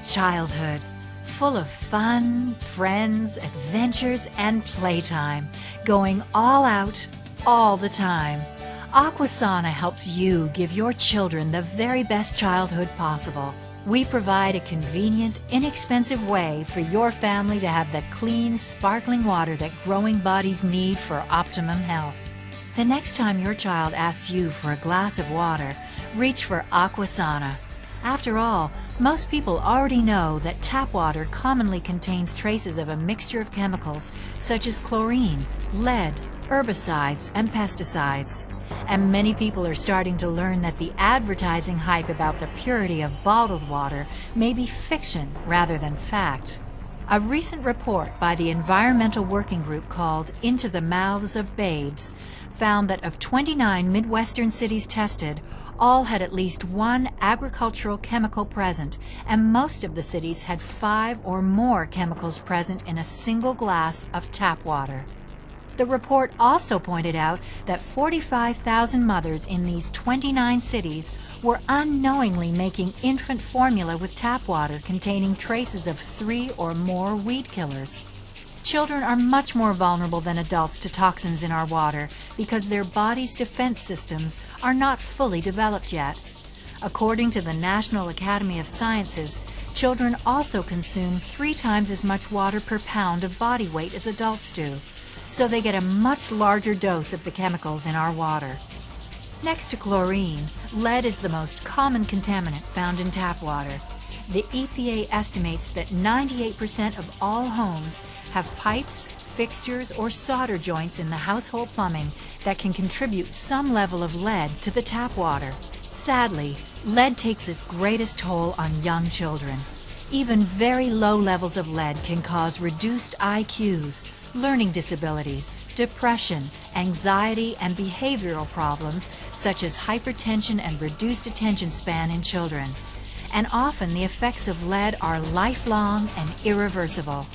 childhood, full of fun, friends, adventures, and playtime, going all out, all the time. Aquasana helps you give your children the very best childhood possible. We provide a convenient, inexpensive way for your family to have the clean, sparkling water that growing bodies need for optimum health. The next time your child asks you for a glass of water, reach for Aquasana. After all, most people already know that tap water commonly contains traces of a mixture of chemicals such as chlorine, lead, herbicides, and pesticides. And many people are starting to learn that the advertising hype about the purity of bottled water may be fiction rather than fact. A recent report by the environmental working group called Into the Mouths of Babes found that of 29 Midwestern cities tested, all had at least one agricultural chemical present, and most of the cities had 5 or more chemicals present in a single glass of tap water. The report also pointed out that 45,000 mothers in these 29 cities were unknowingly making infant formula with tap water containing traces of 3 or more weed killers. Children are much more vulnerable than adults to toxins in our water because their body's defense systems are not fully developed yet. According to the National Academy of Sciences, children also consume 3 times as much water per pound of body weight as adults do, so they get a much larger dose of the chemicals in our water. Next to chlorine, lead is the most common contaminant found in tap water. The EPA estimates that 98% of all homes have pipes, fixtures, or solder joints in the household plumbing that can contribute some level of lead to the tap water. Sadly, lead takes its greatest toll on young children. Even very low levels of lead can cause reduced IQs, learning disabilities, depression, anxiety, and behavioral problems such as hypertension and reduced attention span in children. And often the effects of lead are lifelong and irreversible.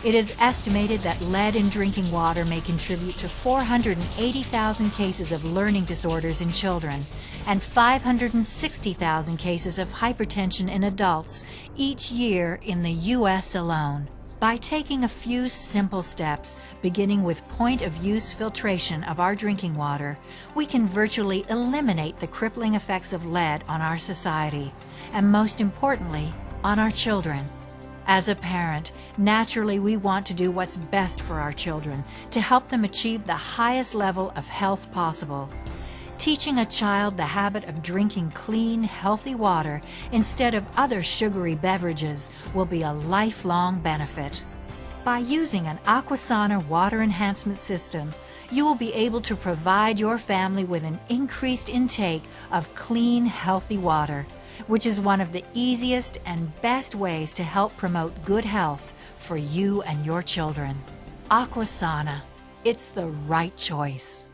It is estimated that lead in drinking water may contribute to 480,000 cases of learning disorders in children and 560,000 cases of hypertension in adults each year in the U.S. alone. By taking a few simple steps, beginning with point-of-use filtration of our drinking water, we can virtually eliminate the crippling effects of lead on our society, and most importantly, on our children. As a parent, naturally we want to do what's best for our children to help them achieve the highest level of health possible. Teaching a child the habit of drinking clean, healthy water instead of other sugary beverages will be a lifelong benefit. By using an Aquasana water enhancement system, you will be able to provide your family with an increased intake of clean, healthy water, which is one of the easiest and best ways to help promote good health for you and your children. Aquasana, it's the right choice.